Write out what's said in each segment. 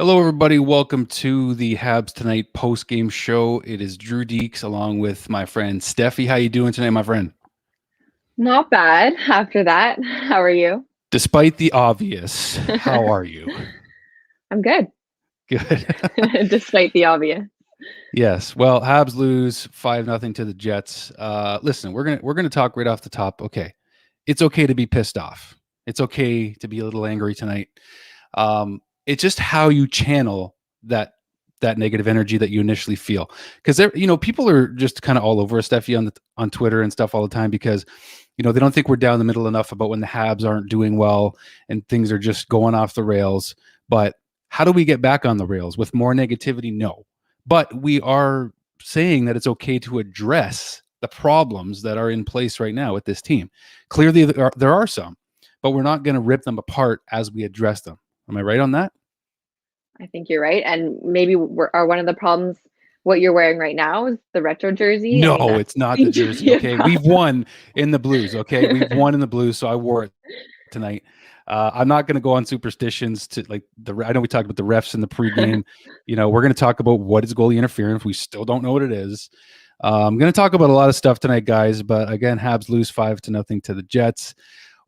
Hello, everybody. Welcome to the Habs Tonight post-game show. It is Drew Deeks along with my friend Stefi. How you doing tonight, my friend? Not bad after that. How are you? Despite the obvious, how are you? I'm good, Good. despite the obvious. Yes. Well, Habs lose 5-0 to the Jets. Listen, we're gonna talk right off the top. Okay, it's okay to be pissed off. It's okay to be a little angry tonight. It's just how you channel that negative energy that you initially feel, because people are just kind of all over us, Steffi, on Twitter and stuff all the time, because they don't think we're down the middle enough about when the Habs aren't doing well and things are just going off the rails. But how do we get back on the rails with more negativity? No, but we are saying that it's okay to address the problems that are in place right now with this team. Clearly, there are some, but we're not going to rip them apart as we address them. Am I right on that? I think you're right. And maybe are one of the problems what you're wearing right now is the retro jersey. I mean, No, that's it's not the something to jersey. be a Okay, we've problem. won in the Blues. Okay, we've won in the Blues, so I wore it tonight. I'm not going to go on superstitions to like the. I know we talked about the refs in the pregame. We're going to talk about what is goalie interference. We still don't know what it is. I'm going to talk about a lot of stuff tonight, guys. But again, Habs lose 5-0 to the Jets.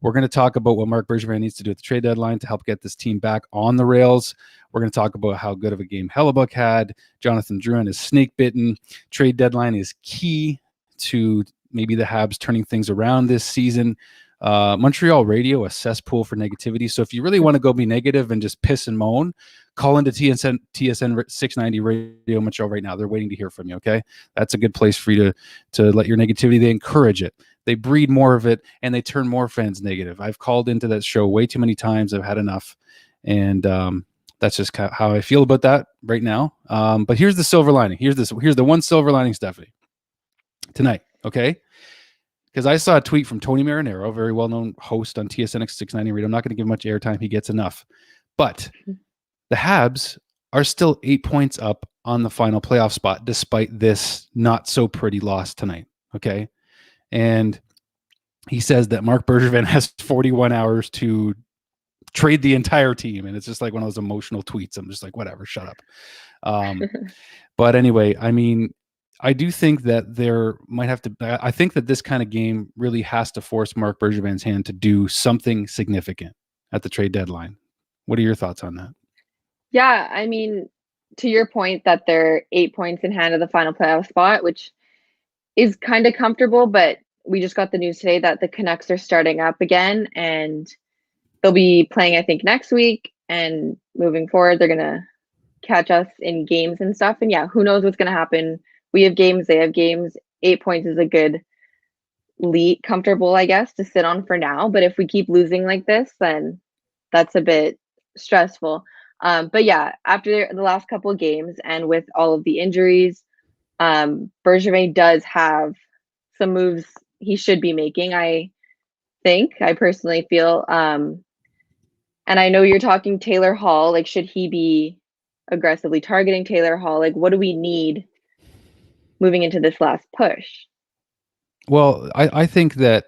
We're going to talk about what Marc Bergevin needs to do at the trade deadline to help get this team back on the rails. We're going to talk about how good of a game Hellebuck had. Jonathan Drouin is snake bitten. Trade deadline is key to maybe the Habs turning things around this season. Montreal radio, a cesspool for negativity. So if you really want to go be negative and just piss and moan, call into TSN 690 Radio Montreal right now. They're waiting to hear from you, okay? That's a good place for you to let your negativity. They encourage it. They breed more of it, and they turn more fans negative. I've called into that show way too many times. I've had enough, and that's just how I feel about that right now. But here's the silver lining. Here's the one silver lining, Stephanie, tonight, okay? Because I saw a tweet from Tony Marinaro, a very well-known host on TSNX 690 Radio. I'm not going to give much airtime. He gets enough. But the Habs are still 8 points up on the final playoff spot, despite this not-so-pretty loss tonight, okay? And he says that Marc Bergevin has 41 hours to trade the entire team. And it's just like one of those emotional tweets. I'm just like, whatever, shut up. But anyway, I mean, I do think that there might have to, I think that this kind of game really has to force Marc Bergevin's hand to do something significant at the trade deadline. What are your thoughts on that? Yeah, I mean, to your point that they're 8 points in hand of the final playoff spot, which is kind of comfortable, but we just got the news today that the Canucks are starting up again and they'll be playing, I think, next week. And moving forward, they're going to catch us in games and stuff. And yeah, who knows what's going to happen? We have games, they have games. 8 points is a good lead, comfortable, I guess, to sit on for now. But if we keep losing like this, then that's a bit stressful. But yeah, after the last couple of games and with all of the injuries, Bergevin does have some moves he should be making, I personally feel. And I know you're talking Taylor Hall. Like, should he be aggressively targeting Taylor Hall? Like, what do we need moving into this last push? Well, I think that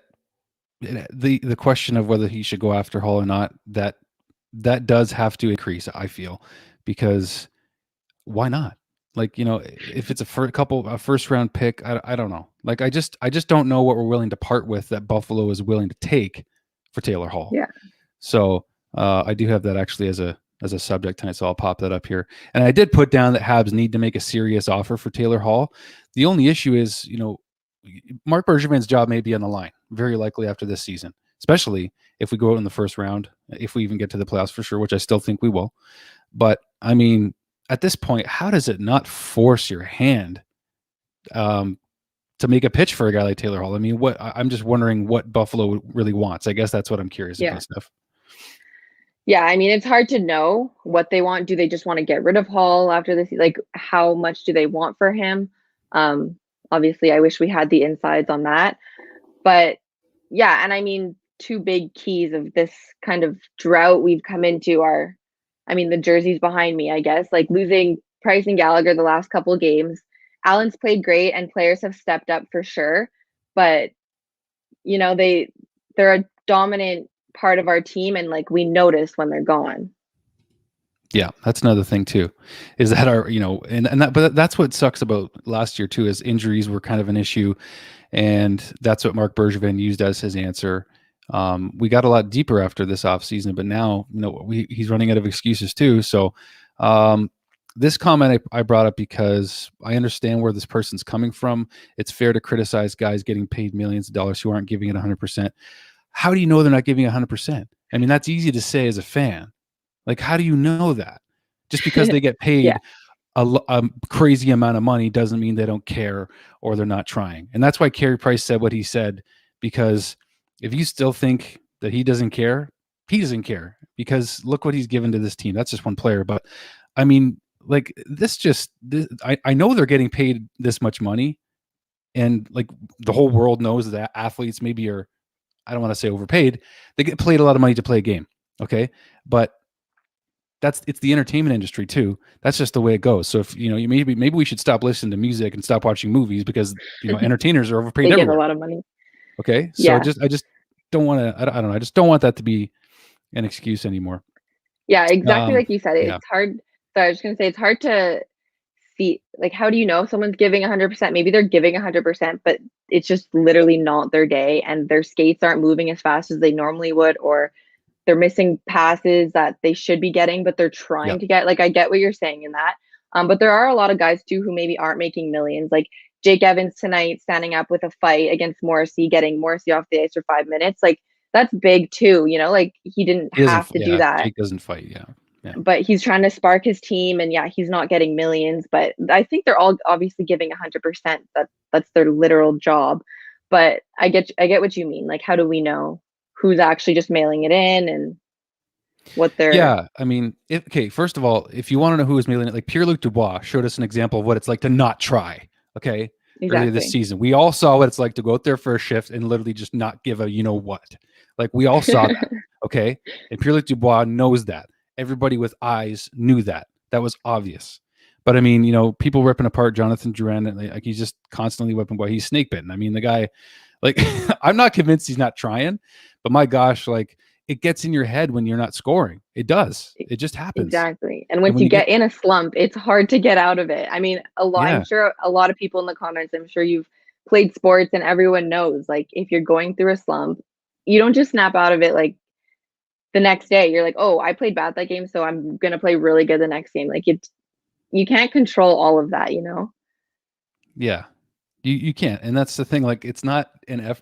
the question of whether he should go after Hall or not, that does have to increase, I feel, because why not? Like, if it's a first round pick, I don't know. Like, I just don't know what we're willing to part with that Buffalo is willing to take for Taylor Hall. Yeah. So I do have that actually as a subject tonight, so I'll pop that up here. And I did put down that Habs need to make a serious offer for Taylor Hall. The only issue is, Marc Bergevin's job may be on the line, very likely after this season, especially if we go out in the first round, if we even get to the playoffs for sure, which I still think we will. But I mean, at this point, how does it not force your hand to make a pitch for a guy like Taylor Hall? I mean, I'm just wondering what Buffalo really wants. I guess that's what I'm curious Yeah. about, Steph. Yeah, I mean, it's hard to know what they want. Do they just want to get rid of Hall after this? Like, how much do they want for him? Obviously, I wish we had the insides on that. But yeah, and I mean, two big keys of this kind of drought we've come into are, I mean, the jerseys behind me, I guess, like losing Price and Gallagher the last couple of games. Allen's played great and players have stepped up for sure. But, they're a dominant part of our team and like we notice when they're gone. Yeah, that's another thing too, is that our, but that's what sucks about last year too, is injuries were kind of an issue, and that's what Marc Bergevin used as his answer. We got a lot deeper after this offseason, but now, he's running out of excuses too. So, this comment I brought up because I understand where this person's coming from. It's fair to criticize guys getting paid millions of dollars who aren't giving it 100%. How do you know they're not giving 100%? I mean, that's easy to say as a fan. Like, how do you know that? Just because they get Yeah. paid a crazy amount of money doesn't mean they don't care or they're not trying. And that's why Carey Price said what he said, because if you still think that he doesn't care, he doesn't care, because look what he's given to this team. That's just one player. But I mean, like I know they're getting paid this much money, and like the whole world knows that athletes maybe are, I don't want to say overpaid. They get paid a lot of money to play a game. Okay. But it's the entertainment industry too. That's just the way it goes. So if maybe we should stop listening to music and stop watching movies, because entertainers are overpaid They get a everywhere. lot of money. Okay, so Yeah. I just don't want to. I don't know. I just don't want that to be an excuse anymore. Yeah, exactly like you said. Yeah, It's hard. So I was just gonna say it's hard to see, like, how do you know someone's giving 100%? Maybe they're giving 100%, but it's just literally not their day, and their skates aren't moving as fast as they normally would, or they're missing passes that they should be getting, but they're yeah, trying to get. Like, I get what you're saying in that. But there are a lot of guys too who maybe aren't making millions. Like Jake Evans tonight standing up with a fight against Morrissey, getting Morrissey off the ice for 5 minutes. Like, that's big too, like he didn't he doesn't. have to do Yeah, that, Jake doesn't fight. Yeah, yeah, but he's trying to spark his team, and yeah, he's not getting millions, but I think they're all obviously giving 100%. That's their literal job. But I get what you mean. Like, how do we know who's actually just mailing it in and what they're yeah. I mean, okay. First of all, if you want to know who is mailing it, like Pierre-Luc Dubois showed us an example of what it's like to not try. Okay, earlier this exactly. season, we all saw what it's like to go out there for a shift and literally just not give a what. Like, we all saw that. Okay, and Pierre-Luc Dubois knows that. Everybody with eyes knew that. That was obvious. But I mean, people ripping apart Jonathan Drouin, and like he's just constantly whipping boy. He's snake bitten. I mean, the guy, like, I'm not convinced he's not trying, but my gosh, like, it gets in your head when you're not scoring. It does. It just happens. Exactly. And And once when you you get, get in a slump, it's hard to get out of it. I mean, I'm yeah, sure a lot of people in the comments, I'm sure you've played sports and everyone knows, like, if you're going through a slump, you don't just snap out of it like the next day. You're like, "Oh, I played bad that game, so I'm going to play really good the next game." Like, you can't control all of that. yeah, you can't. And that's the thing. Like, it's not an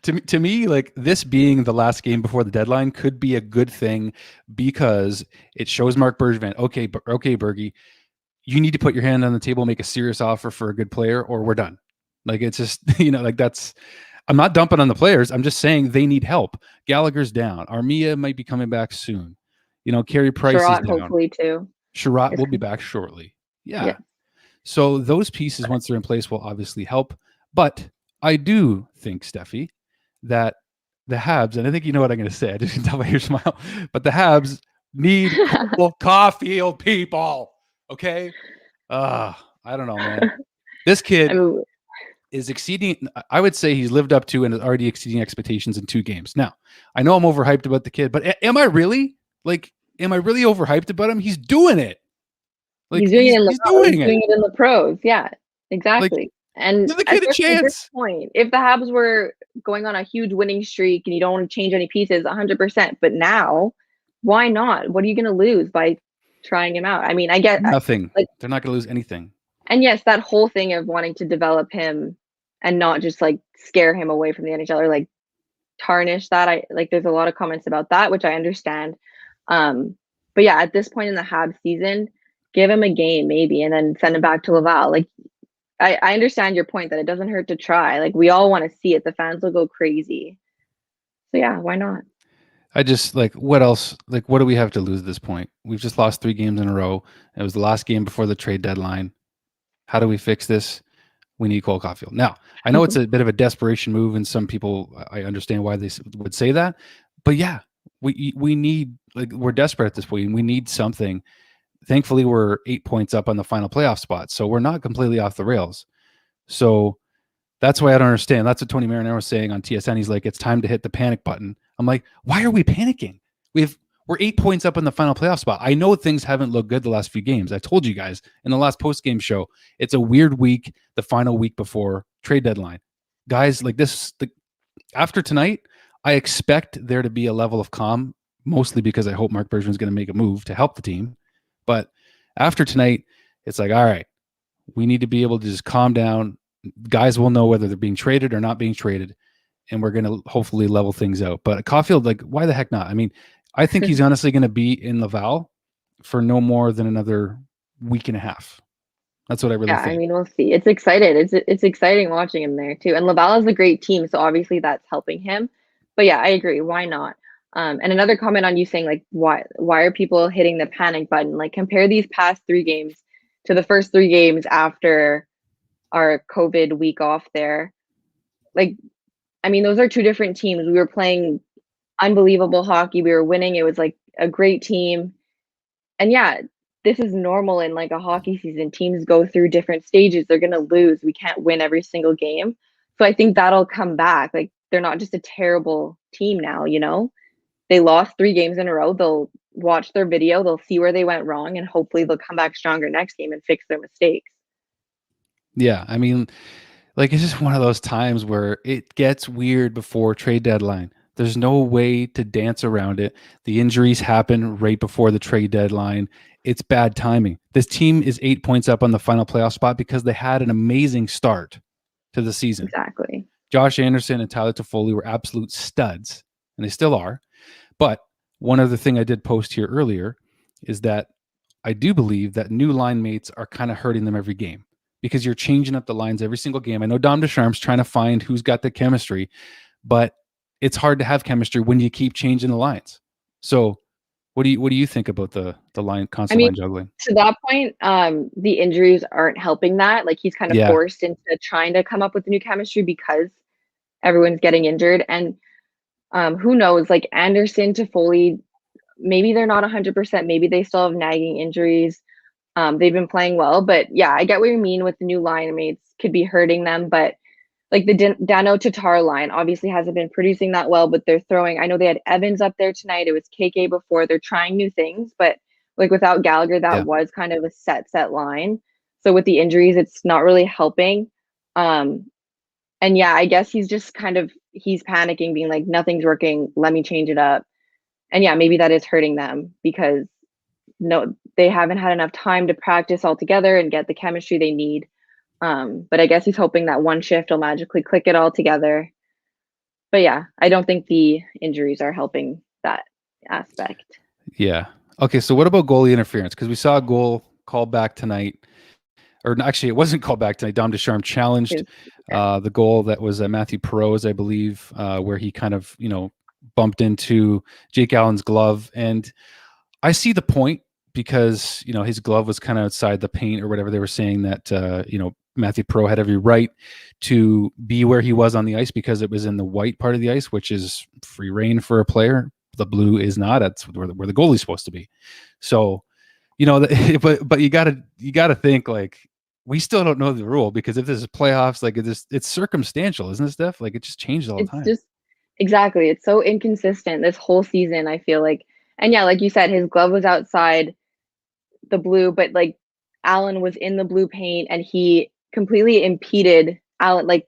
to me, like, this being the last game before the deadline could be a good thing, because it shows Marc Bergevin, okay, Bergie, you need to put your hand on the table, make a serious offer for a good player, or we're done. Like, it's just, like, that's, I'm not dumping on the players. I'm just saying they need help. Gallagher's down. Armia might be coming back soon. Carey Price is Sherratt down. hopefully too. Sherratt Is will be back shortly. Yeah. Yeah. So those pieces, once they're in place, will obviously help. But I do think, Stefi, that the Habs, and I think you know what I'm going to say. I just can tell by your smile, but the Habs need Cole Caufield, people. Okay. I don't know, man. This I kid mean, is exceeding, I would say he's lived up to and is already exceeding expectations in 2 games. Now, I know I'm overhyped about the kid, but am I really? Like, am I really overhyped about him? He's doing it. Like, he's doing it in he's he's doing it. doing it in the pros. Yeah, Like, exactly. And give the kid a especially at this chance. point, if the Habs were going on a huge winning streak and you don't want to change any pieces, 100%. But now, why not? What are you going to lose by trying him out? I mean, I get Nothing. like, They're not going to lose anything. and yes, that whole thing of wanting to develop him and not just like scare him away from the NHL or like tarnish that. I like there's a lot of comments about that, which I understand. But yeah, at this point in the Habs season, give him a game maybe and then send him back to Laval. Like, I understand your point that it doesn't hurt to try. Like, we all want to see it. The fans will go crazy. So yeah, why not? I just, like, what else? Like, what do we have to lose at this point? We've just lost 3 games in a row. It was the last game before the trade deadline. How do we fix this? We need Cole Caufield. Now, I know it's a bit of a desperation move, and some people, I understand why they would say that. But yeah, we need, like, we're desperate at this point. We need something. Thankfully, we're 8 points up on the final playoff spot, so we're not completely off the rails. So that's why I don't understand. That's what Tony Marinaro was saying on TSN. He's like, it's time to hit the panic button. I'm like, why are we panicking? We're 8 points up in the final playoff spot. I know things haven't looked good the last few games. I told you guys in the last post-game show, it's a weird week, the final week before trade deadline. Guys, like this, after tonight, I expect there to be a level of calm, mostly because I hope Marc Bergevin is going to make a move to help the team. But after tonight, it's like, all right, we need to be able to just calm down. Guys will know whether they're being traded or not being traded, and we're going to hopefully level things out. But Caufield, like, why the heck not? I mean, I think he's honestly going to be in Laval for no more than another week and a half. That's what I really think. I mean, we'll see. It's excited. It's exciting watching him there too. And Laval is a great team, so obviously that's helping him. But yeah, I agree. Why not? And another comment on you saying like why are people hitting the panic button? Like compare these past 3 games to the first 3 games after our COVID week off there. Like, I mean, those are 2 different teams. We were playing unbelievable hockey. We were winning. It was like a great team. And yeah, this is normal in like a hockey season. Teams go through different stages. They're going to lose. We can't win every single game. So I think that'll come back. Like they're not just a terrible team now, you know? They lost 3 games in a row. They'll watch their video, they'll see where they went wrong, and hopefully they'll come back stronger next game and fix their mistakes. Yeah, I mean, like it's just one of those times where it gets weird before trade deadline. There's no way to dance around it. The injuries happen right before the trade deadline. It's bad timing. This team is 8 points up on the final playoff spot because they had an amazing start to the season. Exactly. Josh Anderson and Tyler Toffoli were absolute studs, and they still are. But one other thing I did post here earlier is that I do believe that new line mates are kind of hurting them every game because you're changing up the lines every single game. I know Dom Ducharme's trying to find who's got the chemistry, but it's hard to have chemistry when you keep changing the lines. So what do you think about the line constant line juggling? To that point, the injuries aren't helping that. Like he's kind of forced into trying to come up with new chemistry because everyone's getting injured. And who knows, like Anderson to Foley, maybe they're not 100%. Maybe they still have nagging injuries. They've been playing well, but yeah, I get what you mean with the new line mates could be hurting them. But like the Dano Tatar line obviously hasn't been producing that well, but they're throwing. I know they had Evans up there tonight. It was KK before. They're trying new things, but like without Gallagher, that was kind of a set line. So with the injuries, it's not really helping. And yeah, I guess he's just he's panicking, being like, nothing's working. Let me change it up. And yeah, maybe that is hurting them because they haven't had enough time to practice all together and get the chemistry they need. But I guess he's hoping that one shift will magically click it all together. But yeah, I don't think the injuries are helping that aspect. Yeah. Okay, so what about goalie interference? Because we saw a goal called back tonight. Or actually, it wasn't called back tonight. Dom Ducharme challenged the goal that was Matthew Perot's, I believe, where he kind of, bumped into Jake Allen's glove. And I see the point because, his glove was kind of outside the paint or whatever. They were saying that, Matthew Perot had every right to be where he was on the ice because it was in the white part of the ice, which is free reign for a player. The blue is not. That's where the goalie's supposed to be. So, but you gotta think like we still don't know the rule because if this is playoffs, like it's circumstantial, isn't it, Steph? Like it just changes all the time. Exactly. It's so inconsistent this whole season, I feel like. And yeah, like you said, his glove was outside the blue, but like Allen was in the blue paint and he completely impeded Allen. Like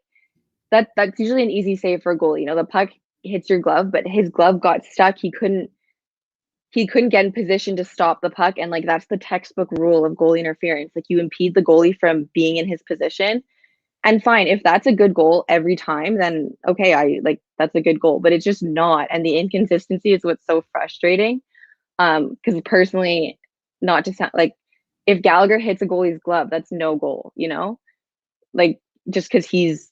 that's usually an easy save for a goal. The puck hits your glove, but his glove got stuck. He couldn't get in position to stop the puck. And like that's the textbook rule of goalie interference. Like you impede the goalie from being in his position. And fine, if that's a good goal every time, then okay, that's a good goal. But it's just not. And the inconsistency is what's so frustrating. Because personally, not to sound like if Gallagher hits a goalie's glove, that's no goal, like just because he's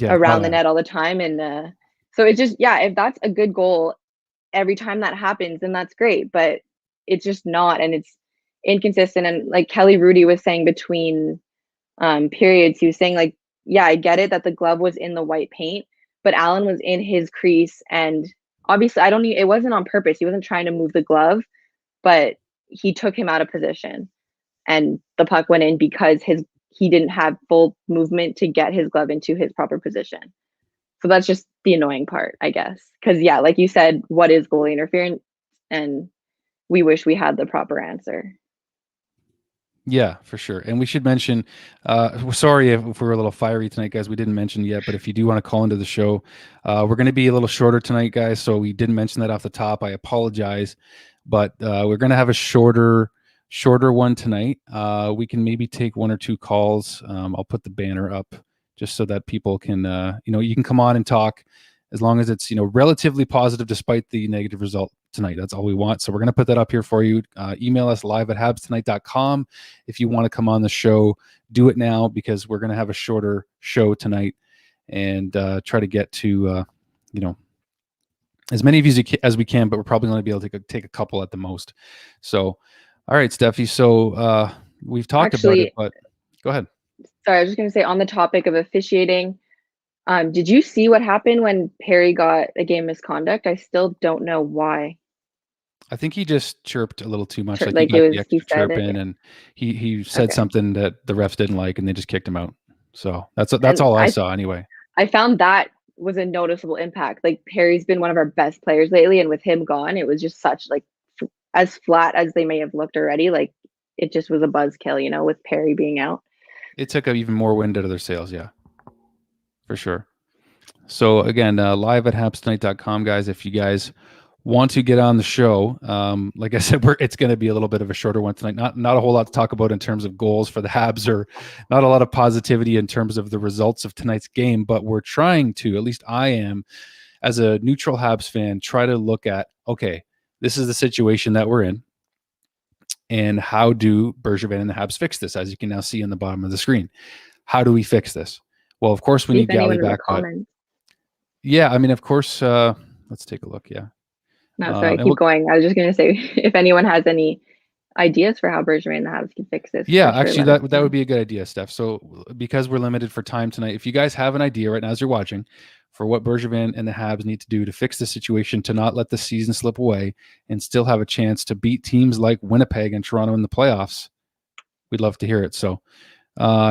around the net all the time. And so it's just, if that's a good goal every time that happens, then that's great. But it's just not. And it's inconsistent. And like Kelly Rudy was saying between periods, he was saying like, yeah, I get it that the glove was in the white paint, but Allen was in his crease. And obviously, it wasn't on purpose. He wasn't trying to move the glove, but he took him out of position. And the puck went in because he didn't have full movement to get his glove into his proper position. So that's just the annoying part, I guess. Because, yeah, like you said, what is goalie interference? and we wish we had the proper answer. Yeah, for sure. And we should mention, we're sorry if we're a little fiery tonight, guys. We didn't mention yet, but if you do want to call into the show, we're going to be a little shorter tonight, guys. So we didn't mention that off the top. I apologize, but we're going to have a shorter one tonight. We can maybe take 1 or 2 calls. I'll put the banner up just so that people can, you can come on and talk as long as it's, relatively positive despite the negative result tonight. That's all we want. So we're going to put that up here for you. Email us live@habstonight.com. If you want to come on the show, do it now, because we're going to have a shorter show tonight and try to get to, as many of you as we can, but we're probably going to be able to take a couple at the most. So, all right, Stefi. So we've talked about it, but go ahead. Sorry, I was just going to say, on the topic of officiating, did you see what happened when Perry got a game misconduct? I still don't know why. I think he just chirped a little too much. He got the extra chirp in, and he said something that the refs didn't like, and they just kicked him out. So that's all I saw anyway. I found that was a noticeable impact. Like, Perry's been one of our best players lately, and with him gone, it was just such, like, as flat as they may have looked already, like, it just was a buzzkill, with Perry being out. It took even more wind out of their sails, yeah, for sure. So again, live@habstonight.com, guys. If you guys want to get on the show, like I said, it's going to be a little bit of a shorter one tonight. Not a whole lot to talk about in terms of goals for the Habs, or not a lot of positivity in terms of the results of tonight's game. But we're trying to, at least I am, as a neutral Habs fan, try to look at, okay, this is the situation that we're in, and how do Bergevin and the Habs fix this? As you can now see in the bottom of the screen, how do we fix this? Well, of course, we need Galley back. Yeah, I mean, of course. Let's take a look. Yeah. No, sorry, keep going. I was just going to say, if anyone has any ideas for how Bergevin and the Habs can fix this. Yeah, actually, that would be a good idea, Steph. So because we're limited for time tonight, if you guys have an idea right now as you're watching for what Bergevin and the Habs need to do to fix the situation, to not let the season slip away and still have a chance to beat teams like Winnipeg and Toronto in the playoffs, we'd love to hear it. So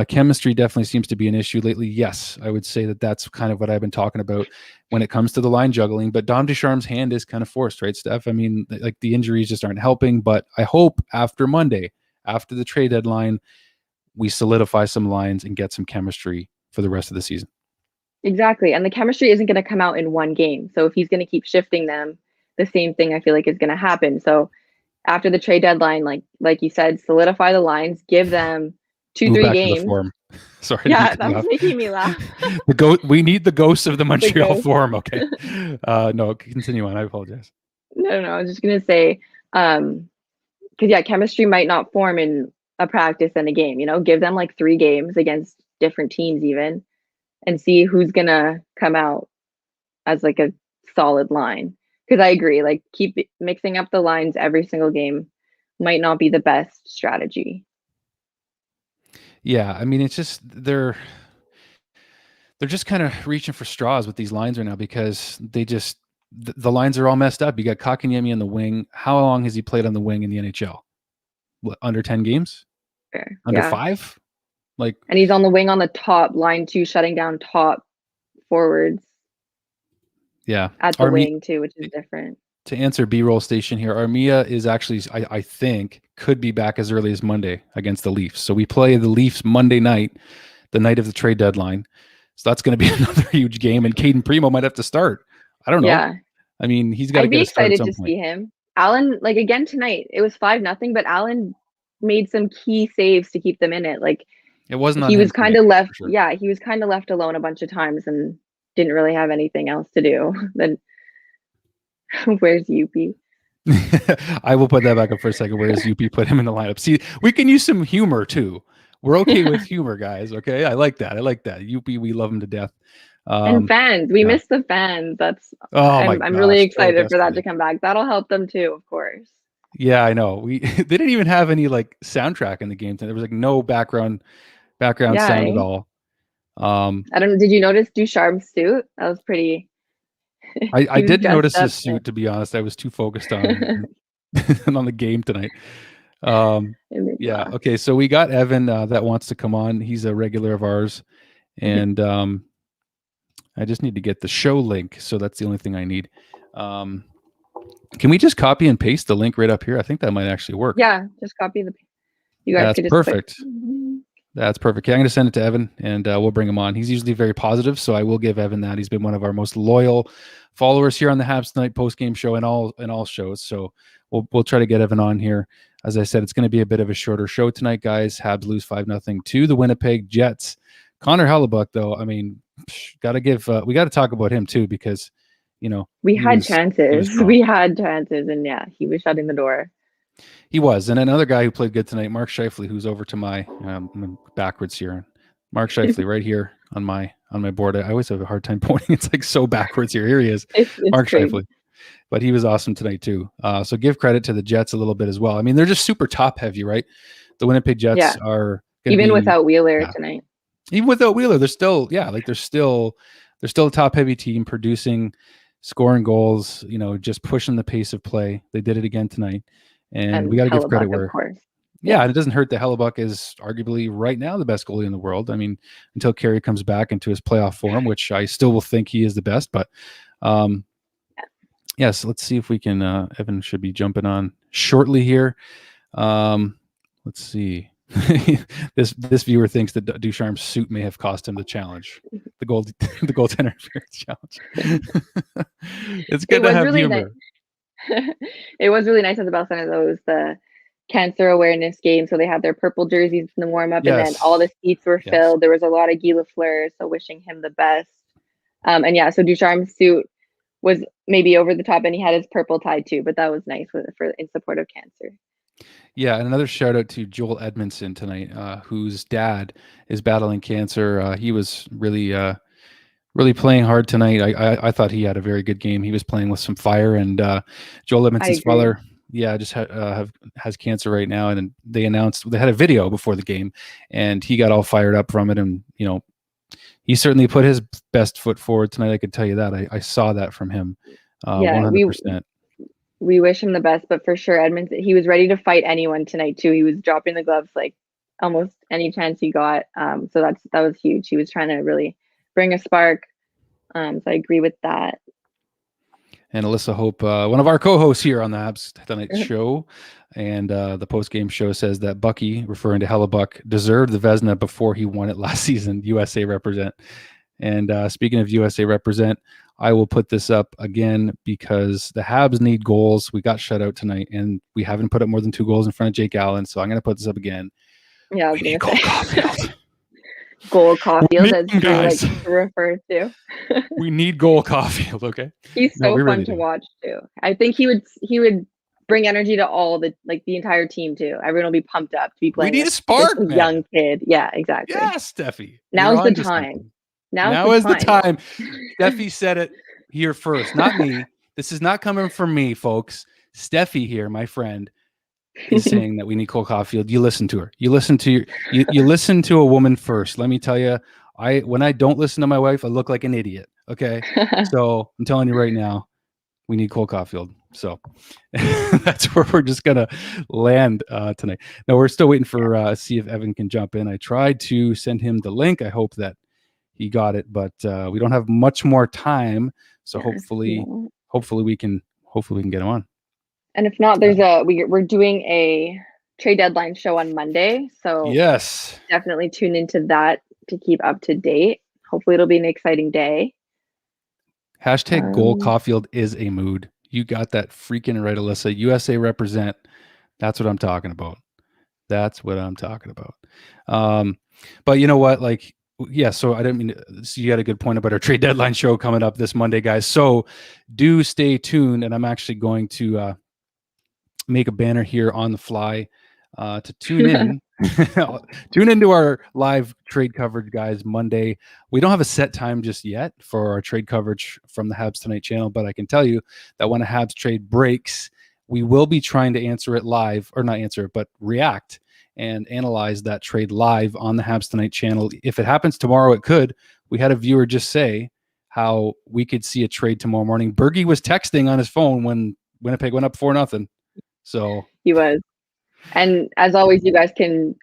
chemistry definitely seems to be an issue lately. Yes, I would say that's kind of what I've been talking about when it comes to the line juggling. But Dom Ducharme's hand is kind of forced, right, Steph? I mean, like, the injuries just aren't helping. But I hope after Monday, after the trade deadline, we solidify some lines and get some chemistry for the rest of the season. Exactly. And the chemistry isn't going to come out in one game. So if he's going to keep shifting them, the same thing I feel like is going to happen. So after the trade deadline, like you said, solidify the lines, give them 2-3 games. Sorry. Yeah, that was making me laugh. We need the ghosts of the Montreal Forum. Okay. No, continue on. I apologize. No. I was just gonna say, because chemistry might not form in a practice and a game. Give them like 3 games against different teams even, and see who's gonna come out as like a solid line. Because I agree, like, keep mixing up the lines every single game might not be the best strategy. Yeah, I mean, it's just they're just kind of reaching for straws with these lines right now, because the lines are all messed up. You got Kotkaniemi on the wing. How long has he played on the wing in the NHL? What, under 10 games? Fair. Under 5? Like, and he's on the wing on the top line too, shutting down top forwards. Yeah, at the wing too, which is different. To answer B-roll station here, Armia is actually, I think, could be back as early as Monday against the Leafs. So we play the Leafs Monday night, the night of the trade deadline. So that's going to be another huge game, and Caden Primo might have to start. I don't know. Yeah. I mean, he's got to get a start at some point. I'd be excited to see him. Allen, like, again tonight, it was 5-0, but Allen made some key saves to keep them in it. Like, it wasn't. He was kind of left. Sure. Yeah, he was kind of left alone a bunch of times and didn't really have anything else to do. Then where's UP? I will put that back up for a second. Where does UP put him in the lineup? See, we can use some humor too. We're okay with humor, guys. Okay, I like that. UP, we love him to death. And fans, we miss the fans. That's I'm really excited for that to come back. That'll help them too, of course. Yeah, I know. They didn't even have any like soundtrack in the game. There was like no background sound at all. I don't know. Did you notice Ducharme's suit? That was pretty. I didn't notice his suit, to be honest. I was too focused on on the game tonight. Yeah. Okay. So we got Evan that wants to come on. He's a regular of ours, and I just need to get the show link. So that's the only thing I need. Can we just copy and paste the link right up here? I think that might actually work. Yeah, just copy the. You guys That's could just perfect. That's perfect. Okay, I'm going to send it to Evan, and we'll bring him on. He's usually very positive, so I will give Evan that. He's been one of our most loyal followers here on the Habs Tonight post-game show and all shows. So we'll try to get Evan on here. As I said, it's going to be a bit of a shorter show tonight, guys. Habs lose 5-0 to the Winnipeg Jets. Connor Hellebuck, though, I mean, got to give. We got to talk about him too, because we had chances. We had chances, and yeah, he was shutting the door. He was. And another guy who played good tonight, Mark Scheifele, who's over to my I'm backwards here. Mark Scheifele right here on my board. I always have a hard time pointing. It's like so backwards here. Here he is. It's Mark Scheifele. But he was awesome tonight too. So give credit to the Jets a little bit as well. I mean, they're just super top heavy, right? The Winnipeg Jets are even without Wheeler tonight. Even without Wheeler, they're still they're still a top heavy team, producing, scoring goals, just pushing the pace of play. They did it again tonight. And we got to give credit where, of course. Yeah, and it doesn't hurt that Hellebuck is arguably right now the best goalie in the world. I mean, until Carey comes back into his playoff form, which I still will think he is the best. But yes, let's see if we can. Evan should be jumping on shortly here. Let's see. This viewer thinks that Ducharme's suit may have cost him the challenge, the goaltender challenge. It's good to have really humor. Nice. It was really nice at the Bell Center, though. It was the cancer awareness game, so they had their purple jerseys in the warm-up, and then all the seats were filled. There was a lot of Guy Lafleur, so wishing him the best. And yeah, so Ducharme's suit was maybe over the top, and he had his purple tie too, but that was nice for in support of cancer. Yeah, and another shout out to Joel Edmondson tonight, whose dad is battling cancer. He was really playing hard tonight. I thought he had a very good game. He was playing with some fire, and Joel Edmondson's father, just has cancer right now. And they announced, they had a video before the game, and he got all fired up from it. And he certainly put his best foot forward tonight. I could tell you that. I saw that from him. 100%. We wish him the best, but for sure, Edmondson, he was ready to fight anyone tonight too. He was dropping the gloves like almost any chance he got. So that was huge. He was trying to really bring a spark. So I agree with that. And Alyssa Hope, one of our co-hosts here on the Habs Tonight show, and the post-game show says that Bucky, referring to Hellebuck, deserved the Vezina before he won it last season. USA represent. And speaking of USA represent, I will put this up again because the Habs need goals. We got shut out tonight, and we haven't put up more than 2 goals in front of Jake Allen. So I'm going to put this up again. Yeah, I was going to say. Caufield. Goal Caufield, as you like to refer to. We need goal Caufield, okay? He's so fun to watch too. I think he would bring energy to all the entire team too. Everyone will be pumped up to be playing. We need a spark, man. Young kid. Yeah, exactly. Yeah, Stefi. Now's the time. Now is the time. Stefi said it here first, not me. This is not coming from me, folks. Stefi here, my friend, is saying that we need Cole Caufield. You listen to her. You listen to you listen to a woman first. Let me tell you, when I don't listen to my wife, I look like an idiot. Okay, so I'm telling you right now, we need Cole Caufield. So that's where we're just gonna land tonight. No, we're still waiting for see if Evan can jump in. I tried to send him the link. I hope that he got it, but we don't have much more time. So hopefully we can get him on. And if not, we're doing a trade deadline show on Monday. So yes, definitely tune into that to keep up to date. Hopefully it'll be an exciting day. Hashtag Goal Caufield is a mood. You got that freaking right, Alyssa. USA represent. That's what I'm talking about. But you know what? So I didn't mean to, so you had a good point about our trade deadline show coming up this Monday, guys. So do stay tuned. And I'm actually going to make a banner here on the fly to tune in. Tune into our live trade coverage, guys, Monday. We don't have a set time just yet for our trade coverage from the Habs Tonight channel, but I can tell you that when a Habs trade breaks, we will be trying to answer it live, or not answer it, but react and analyze that trade live on the Habs Tonight channel. If it happens tomorrow, it could. We had a viewer just say how we could see a trade tomorrow morning. Bergie was texting on his phone when Winnipeg went up 4-0. So he was. And as always, you guys can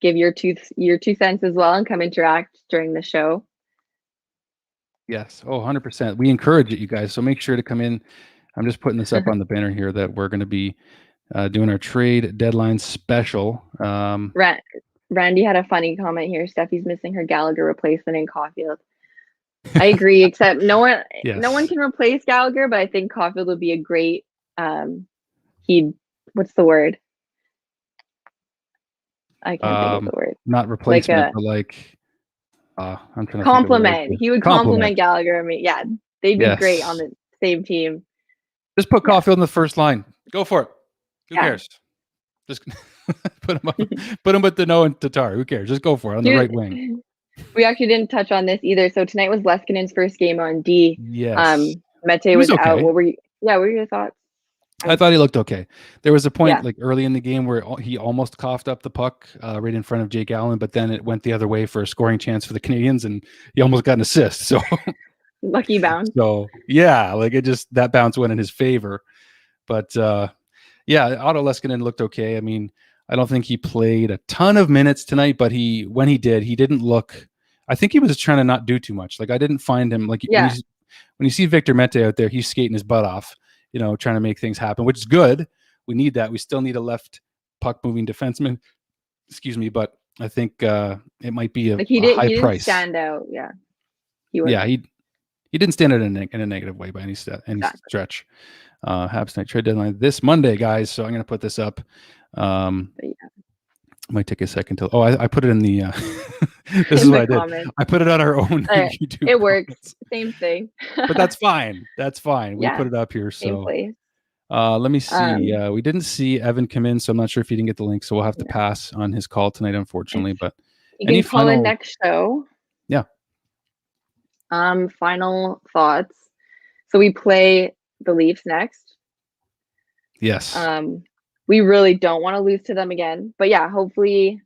give your 2 cents as well and come interact during the show. Yes. 100%. We encourage it, you guys. So make sure to come in. I'm just putting this up on the banner here that we're going to be doing our trade deadline special. Randy had a funny comment here. Stefi's missing her Gallagher replacement in Caufield. I agree, except no one can replace Gallagher, but I think Caufield would be a great what's the word? I can't think of the word. Not replacement, but like I'm trying to compliment. He would compliment Gallagher. I mean, yeah, they'd be great on the same team. Just put Caufield in the first line. Go for it. Who cares? Just put him with Danault and Tatar. Who cares? Just go for it on the right wing. We actually didn't touch on this either. So tonight was Leskinen's first game on D. Yes. Mete was out. What were your thoughts? I thought he looked okay. There was a point like early in the game where he almost coughed up the puck right in front of Jake Allen, but then it went the other way for a scoring chance for the Canadiens, and he almost got an assist. So lucky bounce. So yeah, like that bounce went in his favor. But Otto Leskinen looked okay. I mean, I don't think he played a ton of minutes tonight, but when he did, he didn't look. I think he was trying to not do too much. Like I didn't find him like when you see Victor Mete out there, he's skating his butt off. Trying to make things happen, which is good. We need that. We still need a left puck moving defenseman. Excuse me, but I think it might be a high he price. Didn't stand out. Yeah. He didn't stand out in a negative way by any stretch. Habs night trade deadline this Monday, guys. So I'm going to put this up. Might take a second to. Oh, I put it in the. This is what I did. Comments. I put it on our own YouTube. It works. Same thing. But that's fine. That's fine. We put it up here. So let me see. We didn't see Evan come in, so I'm not sure if he didn't get the link. So we'll have to pass on his call tonight, unfortunately. But you can call in next show. Yeah. Final thoughts. So we play the Leafs next. Yes. We really don't want to lose to them again. But yeah, hopefully.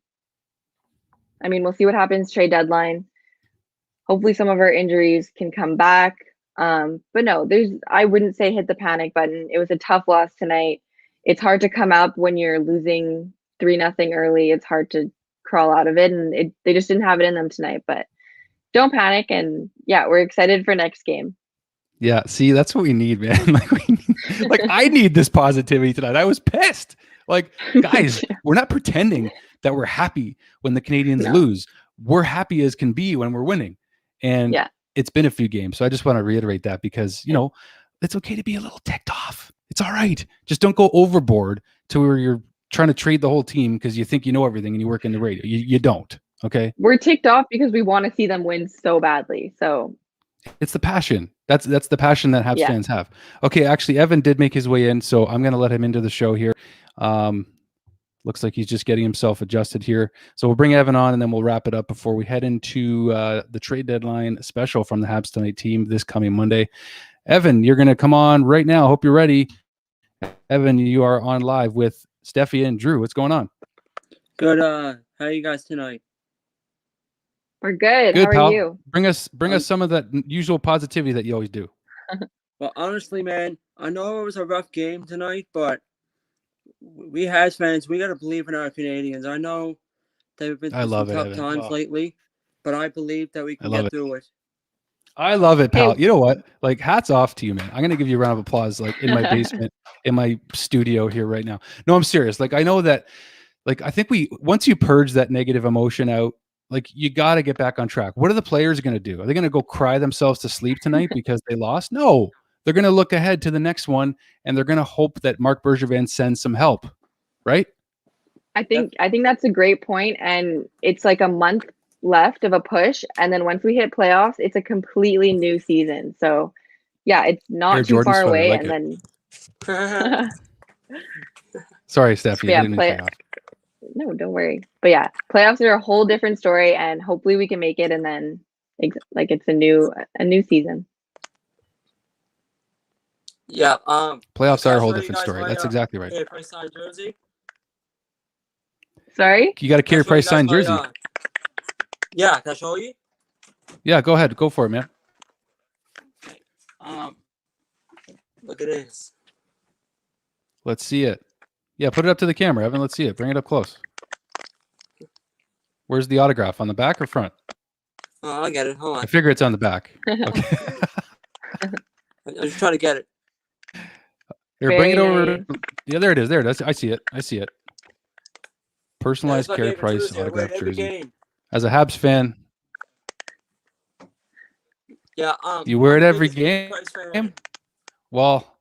I mean, we'll see what happens trade deadline. Hopefully some of our injuries can come back. But no, I wouldn't say hit the panic button. It was a tough loss tonight. It's hard to come up when you're losing 3-0 early. It's hard to crawl out of it. And they just didn't have it in them tonight. But don't panic. And yeah, we're excited for next game. Yeah, see, that's what we need, man. I need this positivity tonight. I was pissed. Like, guys, we're not pretending that we're happy when the Canadiens lose. We're happy as can be when we're winning. And it's been a few games. So I just want to reiterate that because, it's okay to be a little ticked off. It's all right. Just don't go overboard to where you're trying to trade the whole team because you think you know everything and you work in the radio. You don't. Okay. We're ticked off because we want to see them win so badly. So it's the passion. That's the passion that Habs fans have. Okay, actually, Evan did make his way in, so I'm going to let him into the show here. Looks like he's just getting himself adjusted here. So we'll bring Evan on, and then we'll wrap it up before we head into the trade deadline special from the Habs Tonight team this coming Monday. Evan, you're going to come on right now. Hope you're ready. Evan, you are on live with Stefi and Drew. What's going on? Good. How are you guys tonight? We're good. How are you? Bring us some of that usual positivity that you always do. Well, honestly, man, I know it was a rough game tonight, but we Habs fans, we got to believe in our Canadians. I know they've been through some tough times lately, but I believe that we can get through it. I love it, pal. Hey. You know what? Like, hats off to you, man. I'm going to give you a round of applause, like, in my basement, in my studio here right now. No, I'm serious. Like, I know that, like, I think once you purge that negative emotion out, like, you got to get back on track. What are the players going to do? Are they going to go cry themselves to sleep tonight because they lost? No, they're going to look ahead to the next one, and they're going to hope that Marc Bergevin sends some help, right? I think that's a great point, and it's like a month left of a push, and then once we hit playoffs, it's a completely new season. So, yeah, it's not too far away, and then. Sorry, Stefi. Yeah, no, don't worry. But yeah, playoffs are a whole different story, and hopefully we can make it, and then it's a new season. Yeah. Playoffs are a whole different story. That's exactly right. Carey Price signed jersey. Sorry? You got a Carey Price signed jersey. Yeah, can I show you? Yeah, go ahead. Go for it, man. Look at this. Let's see it. Yeah, put it up to the camera, Evan. Let's see it. Bring it up close. Where's the autograph? On the back or front? Oh, I get it. Hold on. I figure it's on the back. Okay. I'm just trying to get it. Here, bring it over. Nice. Yeah, there it is. There it is. I see it. Personalized Carey Price autograph jersey. As a Habs fan, you wear it every game. Well,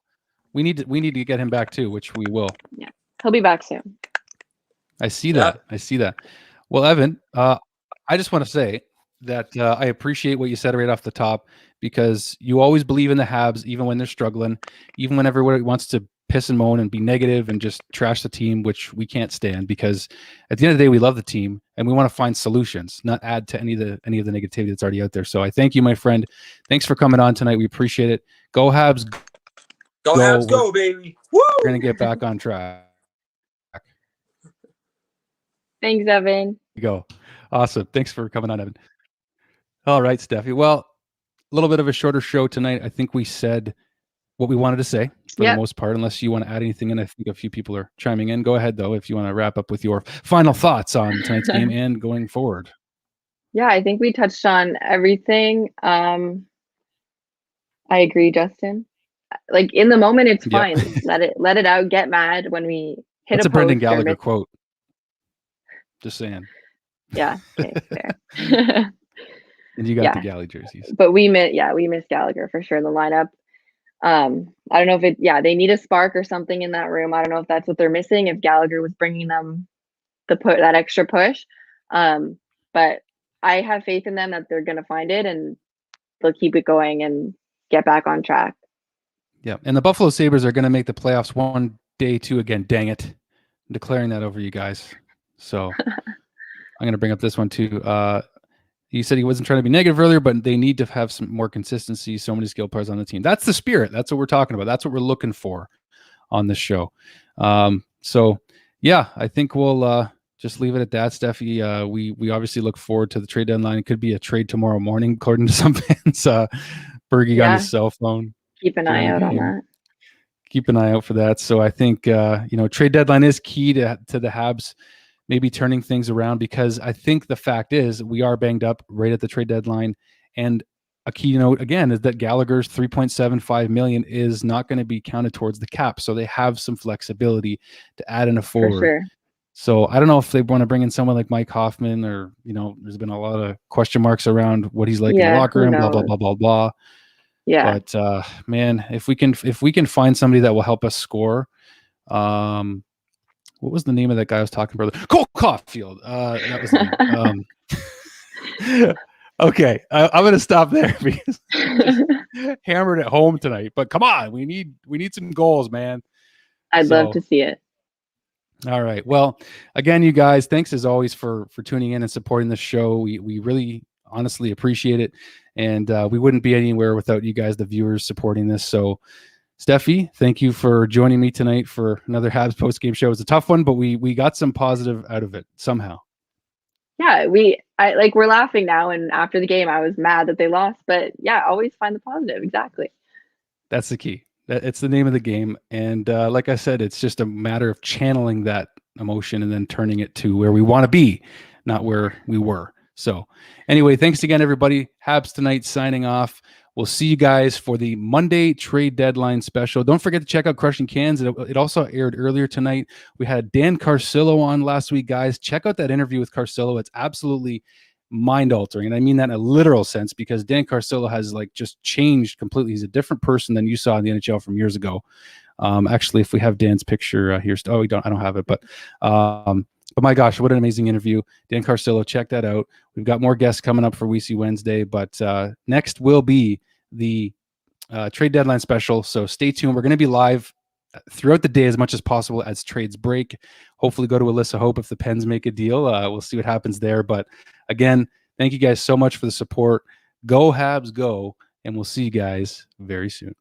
we need to get him back too, which we will. Yeah, he'll be back soon. I see that. Well, Evan, I just want to say that I appreciate what you said right off the top, because you always believe in the Habs, even when they're struggling, even when everybody wants to piss and moan and be negative and just trash the team, which we can't stand, because at the end of the day, we love the team and we want to find solutions, not add to any of the negativity that's already out there. So I thank you, my friend. Thanks for coming on tonight. We appreciate it. Go Habs. Go Habs, go, baby. Woo! We're going to get back on track. Thanks, Evan. You go. Awesome. Thanks for coming on, Evan. All right, Stefi. Well, a little bit of a shorter show tonight. I think we said what we wanted to say for the most part, unless you want to add anything in. I think a few people are chiming in. Go ahead, though, if you want to wrap up with your final thoughts on tonight's game and going forward. Yeah, I think we touched on everything. I agree, Justin. Like, in the moment, it's fine. Let it out. Get mad when we hit That's a Brendan Gallagher quote. Just saying. Yeah, okay, fair. And you got the Galley jerseys. But we miss Gallagher for sure in the lineup. I don't know if they need a spark or something in that room. I don't know if that's what they're missing, if Gallagher was bringing them that extra push. But I have faith in them that they're going to find it and they'll keep it going and get back on track. Yeah. And the Buffalo Sabres are going to make the playoffs one day too again. Dang it. I'm declaring that over you guys. So I'm going to bring up this one too. He said he wasn't trying to be negative earlier, but they need to have some more consistency. So many skilled players on the team. That's the spirit. That's what we're talking about. That's what we're looking for on this show. So yeah, I think we'll just leave it at that, Stefi. We obviously look forward to the trade deadline. It could be a trade tomorrow morning, according to some fans. Bergie got his cell phone. Keep an eye out on that. Keep an eye out for that. So I think trade deadline is key to the Habs maybe turning things around, because I think the fact is we are banged up right at the trade deadline. And a key note again is that Gallagher's $3.75 million is not going to be counted towards the cap. So they have some flexibility to add in a forward. For sure. So I don't know if they want to bring in someone like Mike Hoffman, or, there's been a lot of question marks around what he's like in the locker room, blah, blah, blah, blah, blah. Yeah. But man, if we can find somebody that will help us score, what was the name of that guy I was talking about? Cole Caufield. That was the name. Okay, I'm going to stop there because I just hammered it home tonight. But come on, we need some goals, man. I'd love to see it. All right. Well, again, you guys, thanks as always for tuning in and supporting the show. We really honestly appreciate it, and we wouldn't be anywhere without you guys, the viewers, supporting this. So, Stefi, thank you for joining me tonight for another Habs post-game show. It was a tough one, but we got some positive out of it somehow. Yeah, we're laughing now, and after the game I was mad that they lost, but yeah, always find the positive. Exactly. That's the key. It's the name of the game, and like I said, it's just a matter of channeling that emotion and then turning it to where we want to be, not where we were. So anyway, thanks again, everybody. Habs tonight signing off. We'll see you guys for the Monday trade deadline special. Don't forget to check out Crushing Cans. It also aired earlier tonight. We had Dan Carcillo on last week, guys. Check out that interview with Carcillo. It's absolutely mind-altering, and I mean that in a literal sense, because Dan Carcillo has just changed completely. He's a different person than you saw in the NHL from years ago. Actually, if we have Dan's picture here, I don't have it, but my gosh, what an amazing interview. Dan Carcillo, check that out. We've got more guests coming up for We See Wednesday, but next will be the trade deadline special. So stay tuned. We're going to be live throughout the day as much as possible as trades break. Hopefully go to Alyssa Hope if the Pens make a deal. We'll see what happens there. But again, thank you guys so much for the support. Go Habs, go. And we'll see you guys very soon.